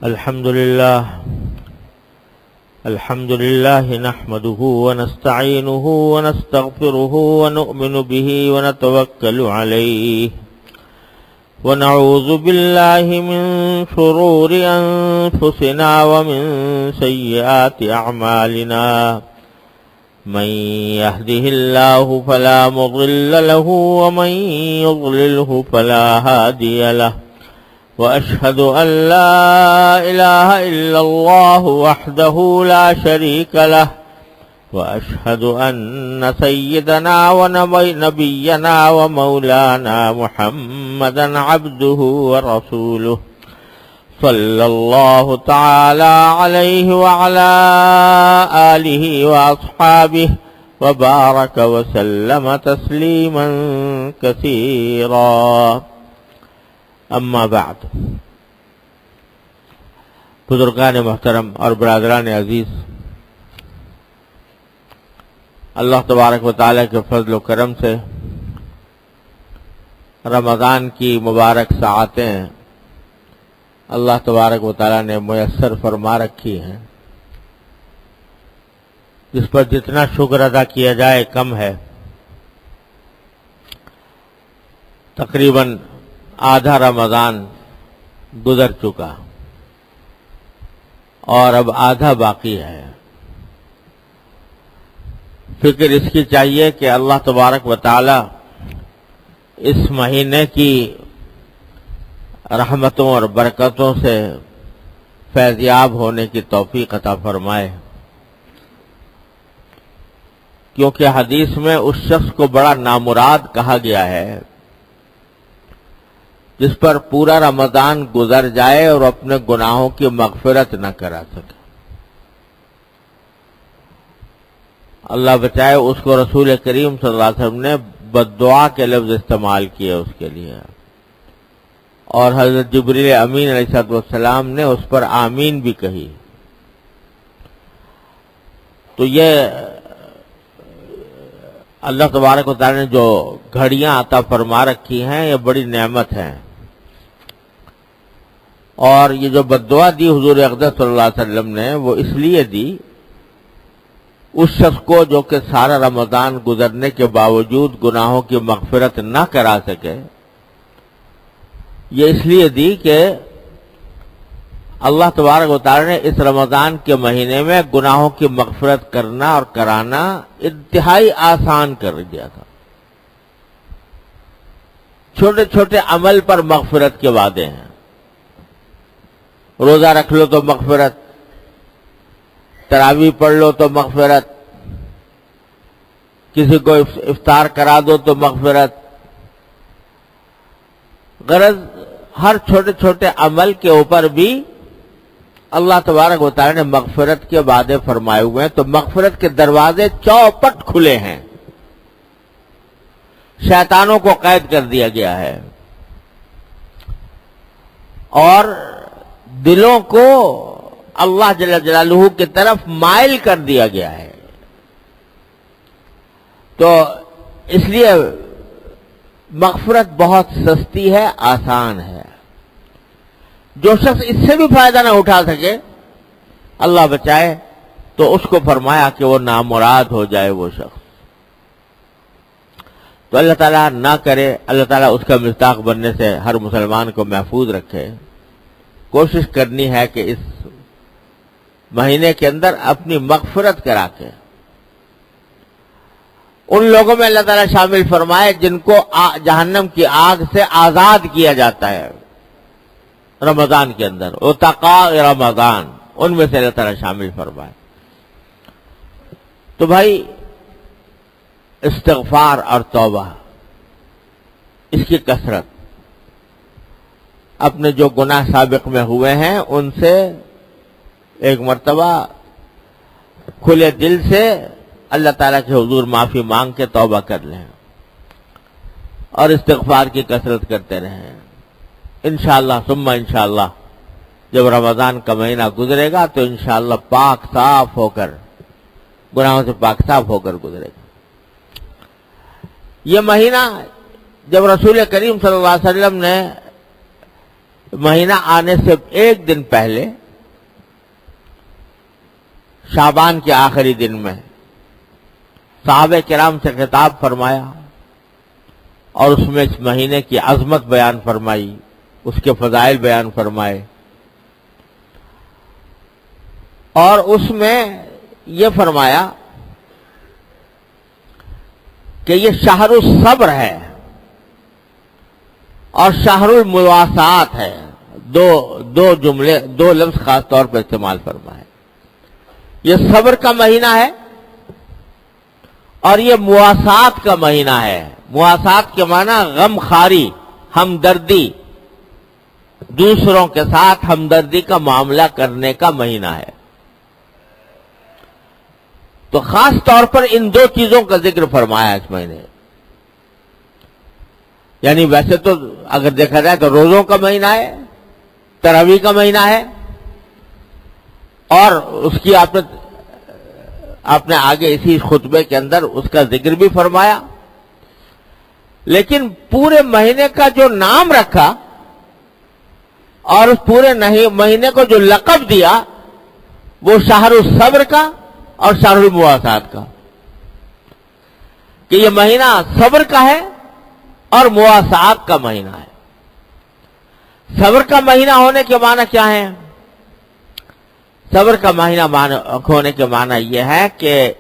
الحمد لله نحمده ونستعينه ونستغفره ونؤمن به ونتوكل عليه ونعوذ بالله من شرور أنفسنا ومن سيئات أعمالنا من يهده الله فلا مضل له ومن يضلله فلا هادي له وأشهد أن لا إله إلا الله وحده لا شريك له وأشهد أن سيدنا ونبينا ومولانا محمدا عبده ورسوله صلى الله تعالى عليه وعلى آله وأصحابه وبارك وسلم تسليما كثيرا اما بعد. بزرگان محترم اور برادران عزیز، اللہ تبارک و تعالیٰ کے فضل و کرم سے رمضان کی مبارک ساعتیں اللہ تبارک و تعالیٰ نے میسر فرما رکھی ہیں، جس پر جتنا شکر ادا کیا جائے کم ہے. تقریباً آدھا رمضان گزر چکا اور اب آدھا باقی ہے. فکر اس کی چاہیے کہ اللہ تبارک و تعالی اس مہینے کی رحمتوں اور برکتوں سے فیضیاب ہونے کی توفیق عطا فرمائے، کیونکہ حدیث میں اس شخص کو بڑا نامراد کہا گیا ہے جس پر پورا رمضان گزر جائے اور اپنے گناہوں کی مغفرت نہ کرا سکے. اللہ بچائے، اس کو رسول کریم صلی اللہ علیہ وسلم نے بد دعا کے لفظ استعمال کیے اس کے لیے، اور حضرت جبریل امین علیہ السلام نے اس پر آمین بھی کہی. تو یہ اللہ تبارک و تعالی نے جو گھڑیاں عطا فرما رکھی ہیں یہ بڑی نعمت ہے. اور یہ جو بد دعا دی حضور اقدس صلی اللہ علیہ وسلم نے، وہ اس لیے دی اس شخص کو جو کہ سارا رمضان گزرنے کے باوجود گناہوں کی مغفرت نہ کرا سکے. یہ اس لیے دی کہ اللہ تبارک و تعالی نے اس رمضان کے مہینے میں گناہوں کی مغفرت کرنا اور کرانا انتہائی آسان کر دیا تھا. چھوٹے چھوٹے عمل پر مغفرت کے وعدے ہیں. روزہ رکھ لو تو مغفرت، تراویح پڑھ لو تو مغفرت، کسی کو افطار کرا دو تو مغفرت. غرض ہر چھوٹے چھوٹے عمل کے اوپر بھی اللہ تبارک و تعالی نے مغفرت کے وعدے فرمائے ہوئے ہیں. تو مغفرت کے دروازے چوپٹ کھلے ہیں، شیطانوں کو قید کر دیا گیا ہے اور دلوں کو اللہ جل جلالہ کی طرف مائل کر دیا گیا ہے. تو اس لیے مغفرت بہت سستی ہے، آسان ہے. جو شخص اس سے بھی فائدہ نہ اٹھا سکے، اللہ بچائے، تو اس کو فرمایا کہ وہ نامراد ہو جائے وہ شخص. تو اللہ تعالیٰ نہ کرے، اللہ تعالیٰ اس کا مصداق بننے سے ہر مسلمان کو محفوظ رکھے. کوشش کرنی ہے کہ اس مہینے کے اندر اپنی مغفرت کرا کے ان لوگوں میں اللہ تعالیٰ شامل فرمائے جن کو جہنم کی آگ سے آزاد کیا جاتا ہے رمضان کے اندر. اتقاء رمضان، ان میں سے اللہ تعالیٰ شامل فرمائے. تو بھائی، استغفار اور توبہ، اس کی کثرت، اپنے جو گناہ سابق میں ہوئے ہیں ان سے ایک مرتبہ کھلے دل سے اللہ تعالیٰ کے حضور معافی مانگ کے توبہ کر لیں اور استغفار کی کثرت کرتے رہیں. انشاءاللہ ثم انشاءاللہ جب رمضان کا مہینہ گزرے گا تو انشاءاللہ پاک صاف ہو کر، گناہوں سے پاک صاف ہو کر گزرے گا. یہ مہینہ جب رسول کریم صلی اللہ علیہ وسلم نے مہینہ آنے سے ایک دن پہلے شعبان کے آخری دن میں صحابہ کرام سے خطاب فرمایا اور اس میں اس مہینے کی عظمت بیان فرمائی، اس کے فضائل بیان فرمائے، اور اس میں یہ فرمایا کہ یہ شہر الصبر ہے اور شہر المواسات ہے. دو جملے، دو لفظ خاص طور پر استعمال فرمائے. یہ صبر کا مہینہ ہے اور یہ مواسات کا مہینہ ہے. مواسات کے معنی غم خاری، ہمدردی، دوسروں کے ساتھ ہمدردی کا معاملہ کرنے کا مہینہ ہے. تو خاص طور پر ان دو چیزوں کا ذکر فرمایا اس مہینے. یعنی ویسے تو اگر دیکھا جائے تو روزوں کا مہینہ ہے، تراویح کا مہینہ ہے، اور اس کی آپ نے آگے اسی خطبے کے اندر اس کا ذکر بھی فرمایا. لیکن پورے مہینے کا جو نام رکھا اور اس پورے مہینے کو جو لقب دیا وہ شہر الصبر کا اور شہر المواسات کا، کہ یہ مہینہ صبر کا ہے اور مواسات کا مہینہ ہے. صبر کا مہینہ ہونے کے معنی کیا ہے؟ صبر کا مہینہ ہونے کے معنی یہ ہے کہ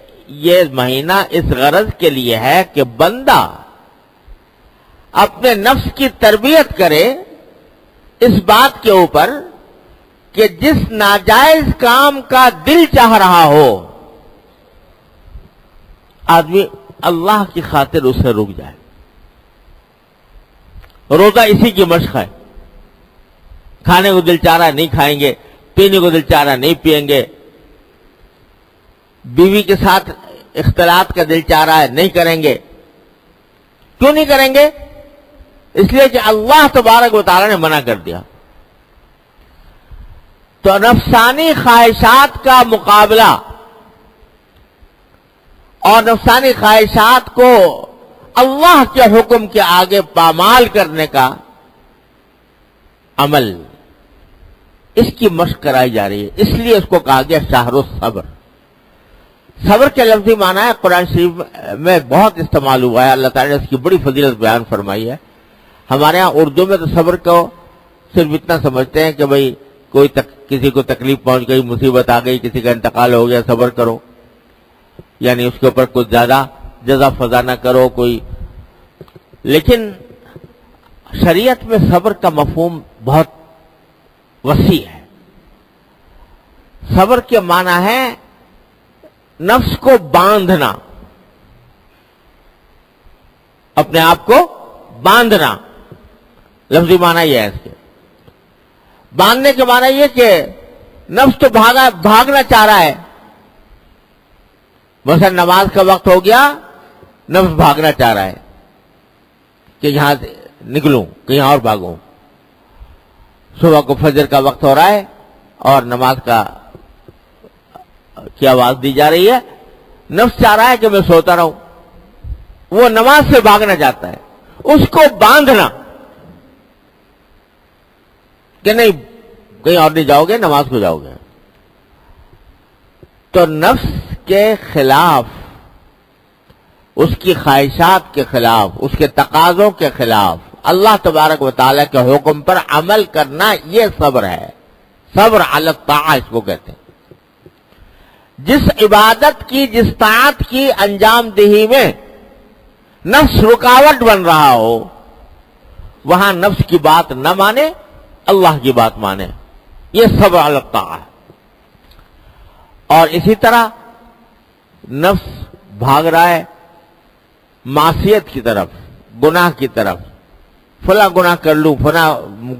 یہ مہینہ اس غرض کے لیے ہے کہ بندہ اپنے نفس کی تربیت کرے اس بات کے اوپر کہ جس ناجائز کام کا دل چاہ رہا ہو آدمی اللہ کی خاطر اس سے رک جائے. روزہ اسی کی مشق ہے. کھانے کو دل چاہ رہا ہے نہیں کھائیں گے، پینے کو دل چاہ رہا ہے نہیں پیئیں گے، بیوی کے ساتھ اختلاط کا دل چاہ رہا ہے نہیں کریں گے. کیوں نہیں کریں گے؟ اس لیے کہ اللہ تبارک و تعالی نے منع کر دیا. تو نفسانی خواہشات کا مقابلہ اور نفسانی خواہشات کو اللہ کے حکم کے آگے پامال کرنے کا عمل، اس کی مشق کرائی جا رہی ہے. اس لیے اس کو کہا گیا شہر الصبر. صبر کے لفظی معنی ہے قرآن شریف میں بہت استعمال ہوا ہے. اللہ تعالیٰ نے اس کی بڑی فضیلت بیان فرمائی ہے. ہمارے ہاں اردو میں تو صبر کو صرف اتنا سمجھتے ہیں کہ بھئی کسی کو تکلیف پہنچ گئی، مصیبت آ گئی، کسی کا انتقال ہو گیا، صبر کرو، یعنی اس کے اوپر کچھ زیادہ جزا فضا نہ کرو کوئی. لیکن شریعت میں صبر کا مفہوم بہت وسیع ہے. صبر کے معنی ہے نفس کو باندھنا، اپنے آپ کو باندھنا. لفظی معنی یہ ہے اس کے. باندھنے کے معنی یہ کہ نفس تو بھاگنا چاہ رہا ہے. مثلا نماز کا وقت ہو گیا، نفس بھاگنا چاہ رہا ہے کہ یہاں سے نکلوں کہیں اور بھاگوں. صبح کو فجر کا وقت ہو رہا ہے اور نماز کی آواز دی جا رہی ہے، نفس چاہ رہا ہے کہ میں سوتا رہوں. وہ نماز سے بھاگنا چاہتا ہے. اس کو باندھنا کہ نہیں کہیں اور نہیں جاؤ گے، نماز کو جاؤ گے. تو نفس کے خلاف، اس کی خواہشات کے خلاف، اس کے تقاضوں کے خلاف اللہ تبارک و تعالیٰ کے حکم پر عمل کرنا، یہ صبر ہے. صبر علی الطاعہ اس کو کہتے ہیں. جس عبادت کی، جس طاعت کی انجام دہی میں نفس رکاوٹ بن رہا ہو، وہاں نفس کی بات نہ مانے، اللہ کی بات مانے، یہ صبر علی الطاعہ ہے. اور اسی طرح نفس بھاگ رہا ہے معصیت کی طرف، گناہ کی طرف. فلاں گناہ کر لوں، فلاں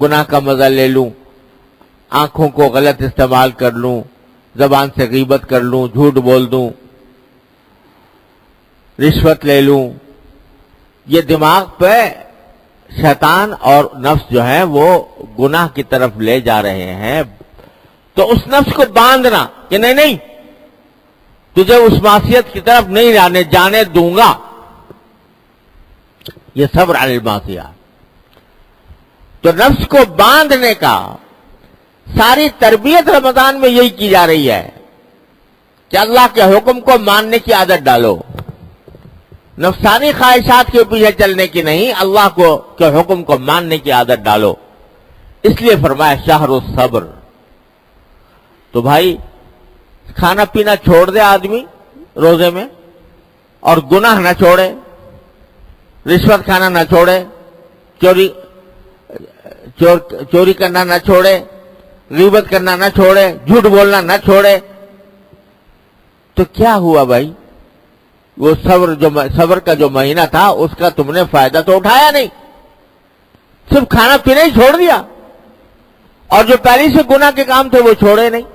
گناہ کا مزہ لے لوں، آنکھوں کو غلط استعمال کر لوں، زبان سے غیبت کر لوں، جھوٹ بول دوں، رشوت لے لوں. یہ دماغ پہ شیطان اور نفس جو ہے وہ گناہ کی طرف لے جا رہے ہیں. تو اس نفس کو باندھنا کہ نہیں تجھے اس معصیت کی طرف نہیں جانے دوں گا، یہ صبر علی المعصیہ. تو نفس کو باندھنے کا ساری تربیت رمضان میں یہی کی جا رہی ہے کہ اللہ کے حکم کو ماننے کی عادت ڈالو، نفسانی خواہشات کے پیچھے چلنے کی نہیں، اللہ کے حکم کو ماننے کی عادت ڈالو۔ اس لیے فرمایا شہر الصبر۔ تو بھائی کھانا پینا چھوڑ دے آدمی روزے میں، اور گناہ نہ چھوڑے، رشوت کھانا نہ چھوڑے، چوری کرنا نہ چھوڑے، غیبت کرنا نہ چھوڑے، جھوٹ بولنا نہ چھوڑے، تو کیا ہوا بھائی؟ وہ صبر کا جو مہینہ تھا اس کا تم نے فائدہ تو اٹھایا نہیں، صرف کھانا پینا ہی چھوڑ دیا، اور جو پہلے سے گناہ کے کام تھے وہ چھوڑے نہیں۔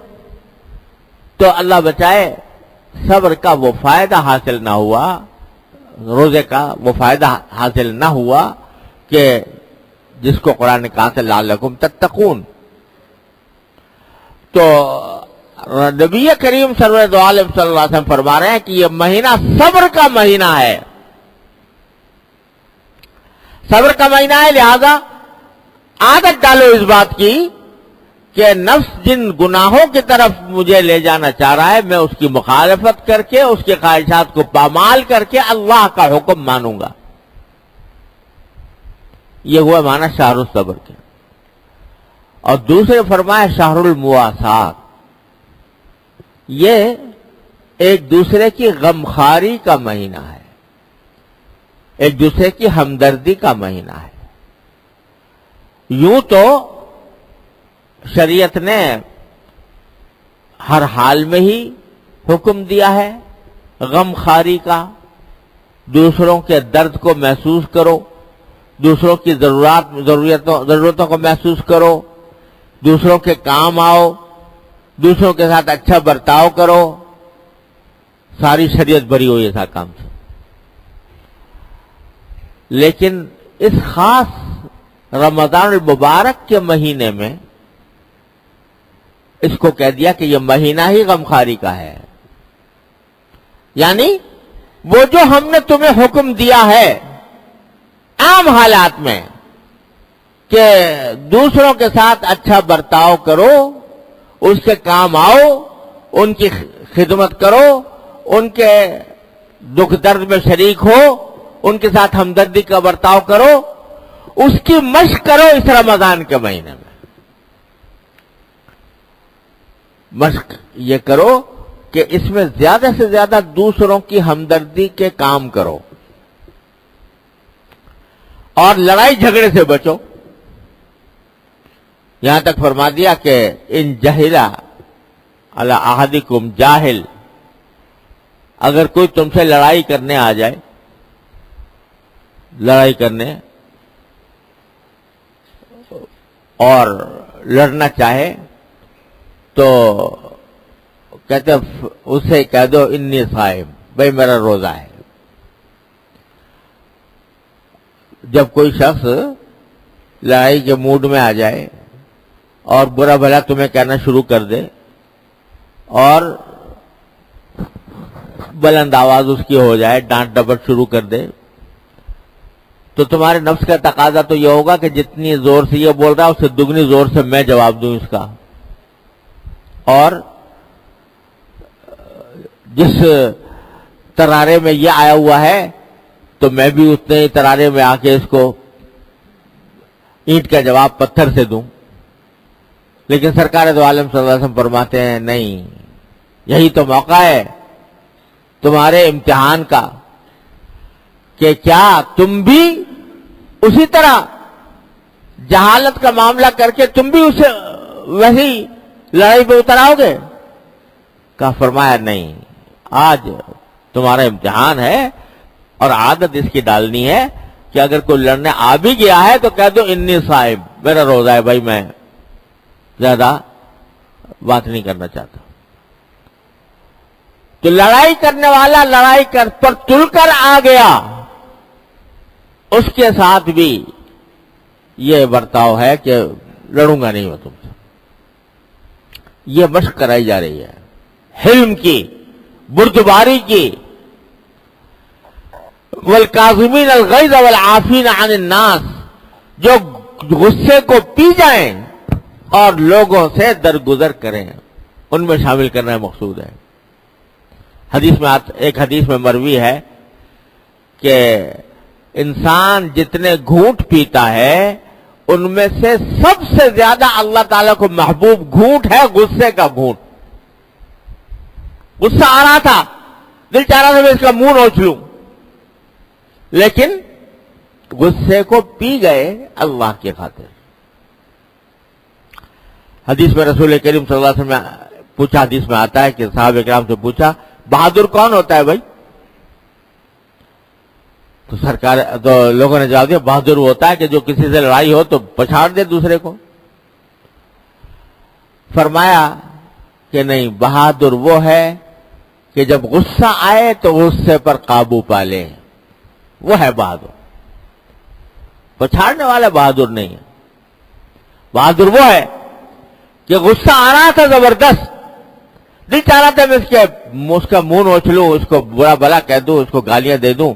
تو اللہ بچائے صبر کا وہ فائدہ حاصل نہ ہوا، روزے کا وہ فائدہ حاصل نہ ہوا کہ جس کو قرآن نے کہا تھا لعلکم تتقون۔ تو نبی کریم سرور دو عالم صلی اللہ علیہ وسلم فرما رہے ہیں کہ یہ مہینہ صبر کا مہینہ ہے، صبر کا مہینہ ہے، لہذا عادت ڈالو اس بات کی کہ نفس جن گناہوں کی طرف مجھے لے جانا چاہ رہا ہے میں اس کی مخالفت کر کے، اس کی خواہشات کو پامال کر کے اللہ کا حکم مانوں گا۔ یہ ہوا معنی شہر الصبر کے۔ اور دوسرے فرمایا شہر المواسات، یہ ایک دوسرے کی غمخواری کا مہینہ ہے، ایک دوسرے کی ہمدردی کا مہینہ ہے۔ یوں تو شریعت نے ہر حال میں ہی حکم دیا ہے غمخواری کا، دوسروں کے درد کو محسوس کرو، دوسروں کی ضرورتوں کو محسوس کرو، دوسروں کے کام آؤ، دوسروں کے ساتھ اچھا برتاؤ کرو، ساری شریعت بری ہوئی ہے کام سے۔ لیکن اس خاص رمضان المبارک کے مہینے میں اس کو کہہ دیا کہ یہ مہینہ ہی غمخواری کا ہے، یعنی وہ جو ہم نے تمہیں حکم دیا ہے عام حالات میں کہ دوسروں کے ساتھ اچھا برتاؤ کرو، اس کے کام آؤ، ان کی خدمت کرو، ان کے دکھ درد میں شریک ہو، ان کے ساتھ ہمدردی کا برتاؤ کرو، اس کی مشق کرو اس رمضان کے مہینے میں۔ مشق یہ کرو کہ اس میں زیادہ سے زیادہ دوسروں کی ہمدردی کے کام کرو، اور لڑائی جھگڑے سے بچو۔ یہاں تک فرما دیا کہ ان جہلا علی احدکم جاہل، اگر کوئی تم سے لڑائی کرنے آ جائے، لڑائی کرنے اور لڑنا چاہے، تو کہتے اسے کہہ دو انی صائم، بھائی میرا روزہ ہے۔ جب کوئی شخص لڑائی کے موڈ میں آ جائے اور برا بھلا تمہیں کہنا شروع کر دے اور بلند آواز اس کی ہو جائے، ڈانٹ ڈپٹ شروع کر دے، تو تمہارے نفس کا تقاضا تو یہ ہوگا کہ جتنی زور سے یہ بول رہا ہے اس سے دگنی زور سے میں جواب دوں اس کا، اور جس ترارے میں یہ آیا ہوا ہے تو میں بھی اتنے ہی ترارے میں آ کے اس کو اینٹ کا جواب پتھر سے دوں۔ لیکن سرکار دو عالم صلی اللہ علیہ وسلم فرماتے ہیں نہیں، یہی تو موقع ہے تمہارے امتحان کا کہ کیا تم بھی اسی طرح جہالت کا معاملہ کر کے تم بھی اسے وہی لڑائی پہ اتر آؤ گے؟ کہا فرمایا نہیں، آج تمہارا امتحان ہے اور عادت اس کی ڈالنی ہے کہ اگر کوئی لڑنے آ بھی گیا ہے تو کہہ دو انی صائم، میرا روزہ ہے بھائی، میں زیادہ بات نہیں کرنا چاہتا۔ تو لڑائی کرنے والا لڑائی پر تل کر آ گیا، اس کے ساتھ بھی یہ برتاؤ ہے کہ لڑوں گا نہیں میں تم سے۔ یہ مشق کرائی جا رہی ہے حلم کی، بردباری کی۔ والکاظمین الغیظ والعافین عن الناس، جو غصے کو پی جائیں اور لوگوں سے درگزر کریں، ان میں شامل کرنا مقصود ہے۔ ایک حدیث میں مروی ہے کہ انسان جتنے گھونٹ پیتا ہے ان میں سے سب سے زیادہ اللہ تعالیٰ کو محبوب گھونٹ ہے غصے کا گھونٹ۔ غصہ آ رہا تھا، دل چاہ رہا تھا میں اس کا منہ نوچ لوں، لیکن غصے کو پی گئے اللہ کی خاطر۔ حدیث میں رسول کریم صلی اللہ علیہ وسلم نے پوچھا، حدیث میں آتا ہے کہ صحابہ کرام سے پوچھا بہادر کون ہوتا ہے بھائی؟ تو لوگوں نے جواب دیا بہادر وہ ہوتا ہے کہ جو کسی سے لڑائی ہو تو پچھاڑ دے دوسرے کو۔ فرمایا کہ نہیں، بہادر وہ ہے کہ جب غصہ آئے تو غصے پر قابو پا لے، وہ ہے بہادر۔ پچھاڑنے والا بہادر نہیں ہے۔ بہادر وہ ہے کہ غصہ آ رہا تھا زبردست، دل چاہ رہا تھا میں اس کا منہ نوچ لوں، اس کو برا بلا کہہ دوں، اس کو گالیاں دے دوں،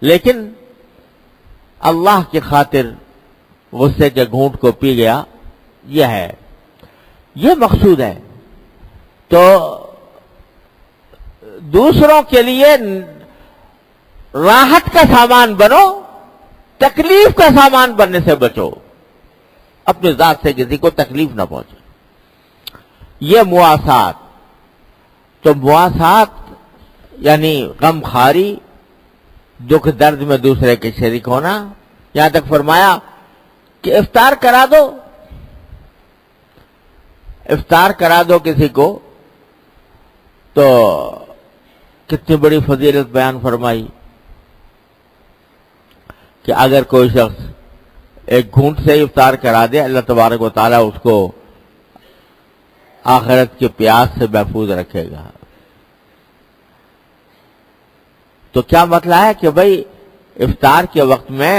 لیکن اللہ کی خاطر غصے کے گھونٹ کو پی گیا۔ یہ مقصود ہے۔ تو دوسروں کے لیے راحت کا سامان بنو، تکلیف کا سامان بننے سے بچو، اپنی ذات سے کسی کو تکلیف نہ پہنچے۔ یہ مواسات، تو مواسات یعنی غم خواری، دکھ درد میں دوسرے کے شریک ہونا۔ یہاں تک فرمایا کہ افطار کرا دو، افطار کرا دو کسی کو، تو کتنی بڑی فضیلت بیان فرمائی کہ اگر کوئی شخص ایک گھونٹ سے افطار کرا دے اللہ تبارک و تعالیٰ اس کو آخرت کے پیاس سے محفوظ رکھے گا۔ تو کیا مطلب ہے کہ بھئی افطار کے وقت میں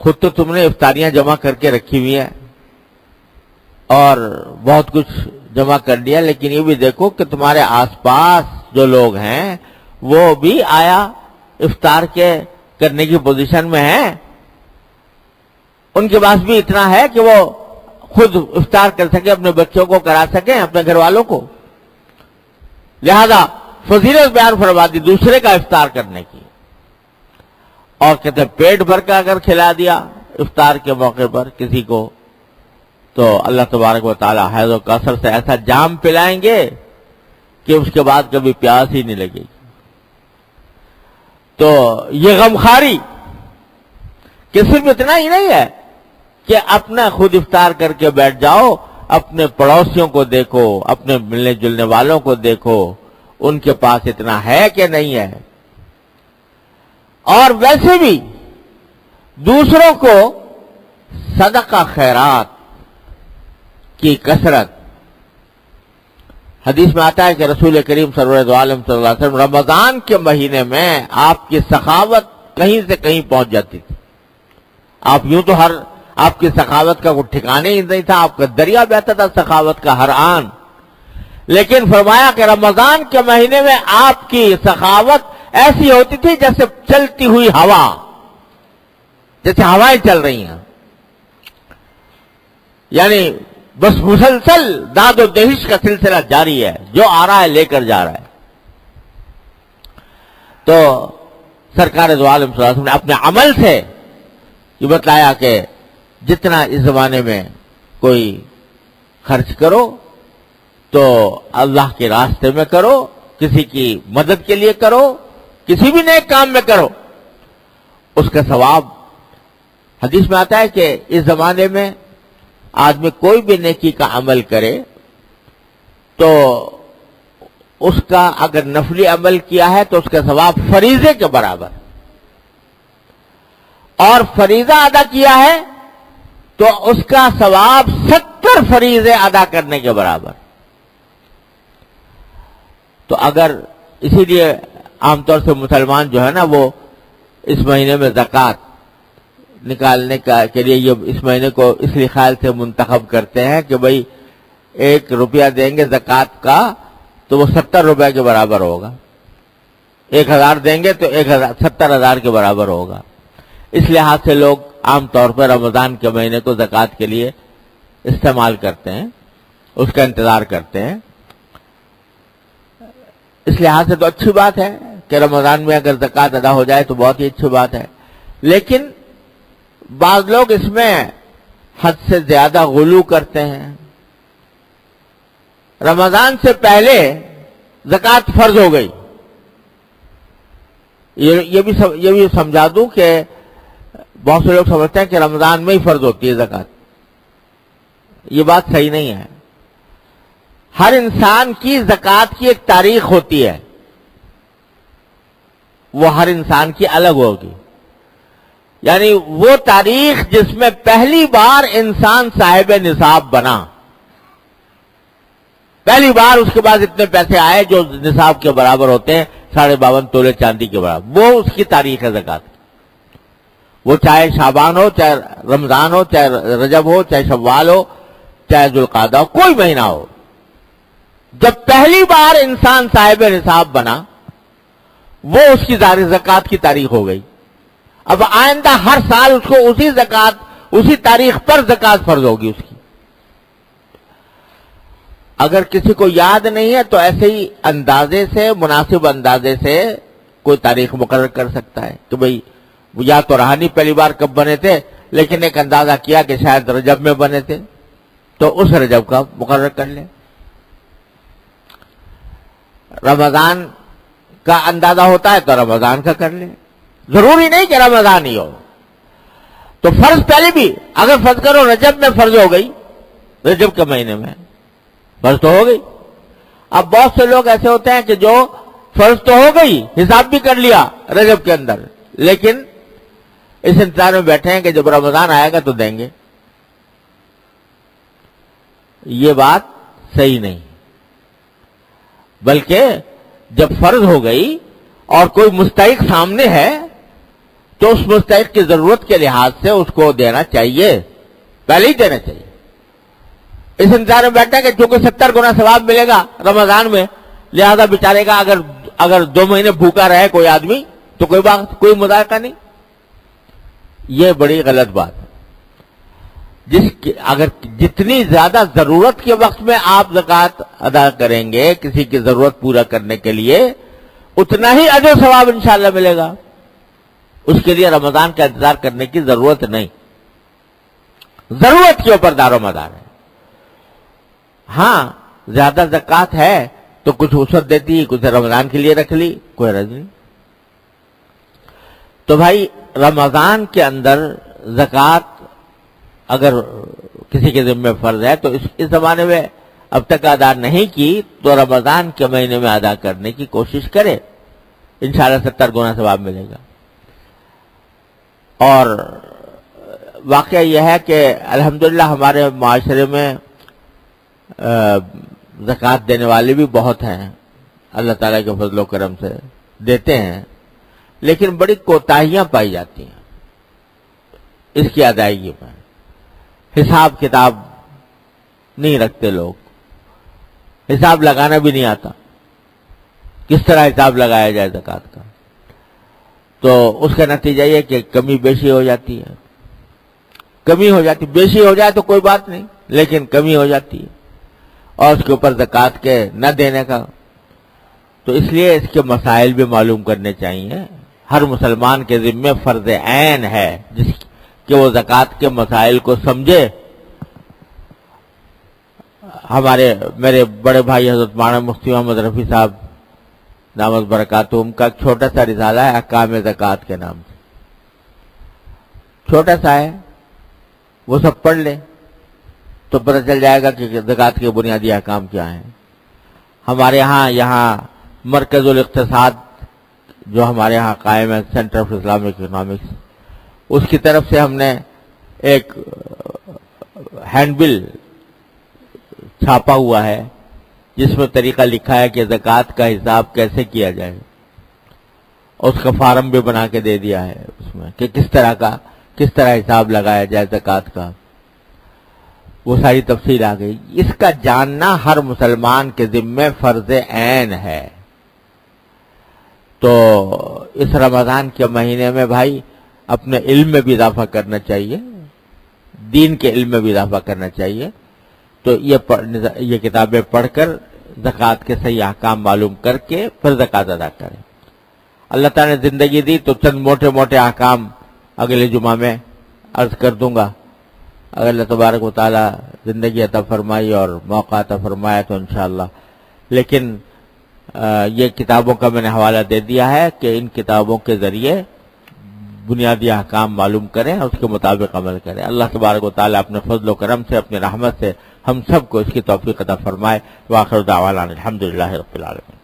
خود تو تم نے افطاریاں جمع کر کے رکھی ہوئی ہیں اور بہت کچھ جمع کر لیا، لیکن یہ بھی دیکھو کہ تمہارے آس پاس جو لوگ ہیں وہ بھی آیا افطار کے کرنے کی پوزیشن میں ہیں، ان کے پاس بھی اتنا ہے کہ وہ خود افطار کر سکے، اپنے بچوں کو کرا سکیں، اپنے گھر والوں کو۔ لہذا فضیلت بیان فرما دی دوسرے کا افطار کرنے کی، اور کہتے ہیں پیٹ بھر کا اگر کھلا دیا افطار کے موقع پر کسی کو تو اللہ تبارک و تعالی حیض و کثر سے ایسا جام پلائیں گے کہ اس کے بعد کبھی پیاس ہی نہیں لگے گی۔ تو یہ غمخواری کہ صرف اتنا ہی نہیں ہے کہ اپنا خود افطار کر کے بیٹھ جاؤ، اپنے پڑوسیوں کو دیکھو، اپنے ملنے جلنے والوں کو دیکھو، ان کے پاس اتنا ہے کہ نہیں ہے۔ اور ویسے بھی دوسروں کو صدقہ خیرات کی کثرت، حدیث میں آتا ہے کہ رسول کریم سرور عالم صلی اللہ علیہ وسلم رمضان کے مہینے میں آپ کی سخاوت کہیں سے کہیں پہنچ جاتی تھی۔ آپ یوں تو آپ کی سخاوت کا کوئی ٹھکانے ہی نہیں تھا، آپ کا دریا بہتا تھا سخاوت کا ہر آن، لیکن فرمایا کہ رمضان کے مہینے میں آپ کی سخاوت ایسی ہوتی تھی جیسے چلتی ہوئی ہوا، جیسے ہوائیں چل رہی ہیں، یعنی بس مسلسل داد و دہش کا سلسلہ جاری ہے، جو آ رہا ہے لے کر جا رہا ہے۔ تو سرکار دو عالم صلی اللہ علیہ وسلم نے اپنے عمل سے یہ بتلایا کہ جتنا اس زمانے میں کوئی خرچ کرو تو اللہ کے راستے میں کرو، کسی کی مدد کے لیے کرو، کسی بھی نیک کام میں کرو، اس کا ثواب۔ حدیث میں آتا ہے کہ اس زمانے میں آدمی کوئی بھی نیکی کا عمل کرے تو اس کا اگر نفلی عمل کیا ہے تو اس کا ثواب فریضے کے برابر، اور فریضہ ادا کیا ہے تو اس کا ثواب 70 فریضے ادا کرنے کے برابر۔ تو اگر اسی لیے عام طور سے مسلمان جو ہے نا وہ اس مہینے میں زکوٰۃ نکالنے کے لیے یہ اس مہینے کو اس لیے خیال سے منتخب کرتے ہیں کہ بھئی 1 روپیہ دیں گے زکوٰۃ کا تو وہ 70 روپے کے برابر ہوگا، 1000 دیں گے تو 70,000 کے برابر ہوگا۔ اس لحاظ سے لوگ عام طور پر رمضان کے مہینے کو زکوٰۃ کے لیے استعمال کرتے ہیں، اس کا انتظار کرتے ہیں. اس لحاظ سے تو اچھی بات ہے کہ رمضان میں اگر زکوٰۃ ادا ہو جائے تو بہت ہی اچھی بات ہے. لیکن بعض لوگ اس میں حد سے زیادہ غلو کرتے ہیں. رمضان سے پہلے زکوٰۃ فرض ہو گئی، یہ بھی سمجھا دوں کہ بہت سے لوگ سمجھتے ہیں کہ رمضان میں ہی فرض ہوتی ہے زکوٰۃ. یہ بات صحیح نہیں ہے. ہر انسان کی زکوٰۃ کی ایک تاریخ ہوتی ہے، وہ ہر انسان کی الگ ہوگی. یعنی وہ تاریخ جس میں پہلی بار انسان صاحب نصاب بنا، پہلی بار اس کے بعد اتنے پیسے آئے جو نصاب کے برابر ہوتے ہیں، 52.5 تولے چاندی کے برابر، وہ اس کی تاریخ ہے زکوٰۃ. وہ چاہے شعبان ہو، چاہے رمضان ہو، چاہے رجب ہو، چاہے شوال ہو، چاہے ذوالقعدہ ہو، کوئی مہینہ ہو. جب پہلی بار انسان صاحب نصاب بنا، وہ اس کی زکوٰۃ کی تاریخ ہو گئی. اب آئندہ ہر سال اس کو اسی زکوٰۃ، اسی تاریخ پر زکوٰۃ فرض ہوگی اس کی. اگر کسی کو یاد نہیں ہے تو ایسے ہی اندازے سے، مناسب اندازے سے کوئی تاریخ مقرر کر سکتا ہے کہ بھئی یا تو رہا نہیں پہلی بار کب بنے تھے، لیکن ایک اندازہ کیا کہ شاید رجب میں بنے تھے، تو اس رجب کا مقرر کر لیں. رمضان کا اندازہ ہوتا ہے تو رمضان کا کر لیں. ضروری نہیں کہ رمضان ہی ہو. تو فرض پہلے بھی اگر فرض کرو رجب میں فرض ہو گئی، رجب کے مہینے میں فرض تو ہو گئی. اب بہت سے لوگ ایسے ہوتے ہیں کہ جو فرض تو ہو گئی، حساب بھی کر لیا رجب کے اندر، لیکن اس انتظار میں بیٹھے ہیں کہ جب رمضان آئے گا تو دیں گے. یہ بات صحیح نہیں، بلکہ جب فرض ہو گئی اور کوئی مستحق سامنے ہے تو اس مستحق کی ضرورت کے لحاظ سے اس کو دینا چاہیے، پہلے ہی دینا چاہیے. اس انتظار میں بیٹھا کہ چونکہ 70 گنا ثواب ملے گا رمضان میں، لہذا بیچارے کا اگر 2 مہینے بھوکا رہے کوئی آدمی تو کوئی مذائقہ نہیں. یہ بڑی غلط بات ہے. اگر جتنی زیادہ ضرورت کے وقت میں آپ زکوٰۃ ادا کریں گے کسی کی ضرورت پورا کرنے کے لیے، اتنا ہی اجر و ثواب انشاءاللہ ملے گا. اس کے لیے رمضان کا انتظار کرنے کی ضرورت نہیں. ضرورت کے اوپر دار و مدار ہے. ہاں زیادہ زکوٰۃ ہے تو کچھ وسعت دیتی، کچھ رمضان کے لیے رکھ لی، کوئی حرج نہیں. تو بھائی رمضان کے اندر زکوٰۃ اگر کسی کے ذمہ فرض ہے تو اس زمانے میں اب تک ادا نہیں کی تو رمضان کے مہینے میں ادا کرنے کی کوشش کرے، انشاءاللہ 70 گنا ثواب ملے گا. اور واقعہ یہ ہے کہ الحمدللہ ہمارے معاشرے میں زکوٰۃ دینے والے بھی بہت ہیں، اللہ تعالیٰ کے فضل و کرم سے دیتے ہیں، لیکن بڑی کوتاہیاں پائی جاتی ہیں اس کی ادائیگی میں. حساب کتاب نہیں رکھتے لوگ، حساب لگانا بھی نہیں آتا، کس طرح حساب لگایا جائے زکوٰۃ کا. تو اس کا نتیجہ یہ کہ کمی بیشی ہو جاتی ہے. کمی ہو جاتی، بیشی ہو جائے تو کوئی بات نہیں، لیکن کمی ہو جاتی ہے اور اس کے اوپر زکوٰۃ کے نہ دینے کا. تو اس لیے اس کے مسائل بھی معلوم کرنے چاہیے. ہر مسلمان کے ذمہ فرض عین ہے کہ وہ زکوٰۃ کے مسائل کو سمجھے. میرے بڑے بھائی حضرت مولانا مفتی محمد رفیع صاحب دامت برکاتہم کا ایک چھوٹا سا رسالہ ہے احکام زکوٰۃ کے نام سے. چھوٹا سا ہے، وہ سب پڑھ لیں تو پتہ چل جائے گا کہ زکوٰۃ کے بنیادی احکام کیا ہیں. ہمارے یہاں مرکز الاقتصاد جو ہمارے یہاں قائم ہے، سینٹر آف اسلامک اکنامکس، اس کی طرف سے ہم نے ایک ہینڈ بل چھاپا ہوا ہے جس میں طریقہ لکھا ہے کہ زکوٰۃ کا حساب کیسے کیا جائے. اور اس کا فارم بھی بنا کے دے دیا ہے اس میں کہ کس طرح حساب لگایا جائے زکوٰۃ کا. وہ ساری تفصیل آ گئی. اس کا جاننا ہر مسلمان کے ذمہ فرض عین ہے. تو اس رمضان کے مہینے میں بھائی اپنے علم میں بھی اضافہ کرنا چاہیے، دین کے علم میں بھی اضافہ کرنا چاہیے. تو یہ کتابیں پڑھ کر زکوٰۃ کے صحیح احکام معلوم کر کے پھر زکوٰۃ ادا کریں. اللہ تعالیٰ نے زندگی دی تو چند موٹے موٹے احکام اگلے جمعہ میں عرض کر دوں گا. اگر اللہ تبارک و تعالیٰ زندگی عطا فرمائی اور موقع عطا فرمایا تو انشاءاللہ. لیکن یہ کتابوں کا میں نے حوالہ دے دیا ہے کہ ان کتابوں کے ذریعے بنیادی احکام معلوم کریں اور اس کے مطابق عمل کریں. اللہ تبارک و تعالیٰ اپنے فضل و کرم سے، اپنی رحمت سے ہم سب کو اس کی توفیق عطا فرمائے. وآخر دعوانا الحمدللہ رب العالمین.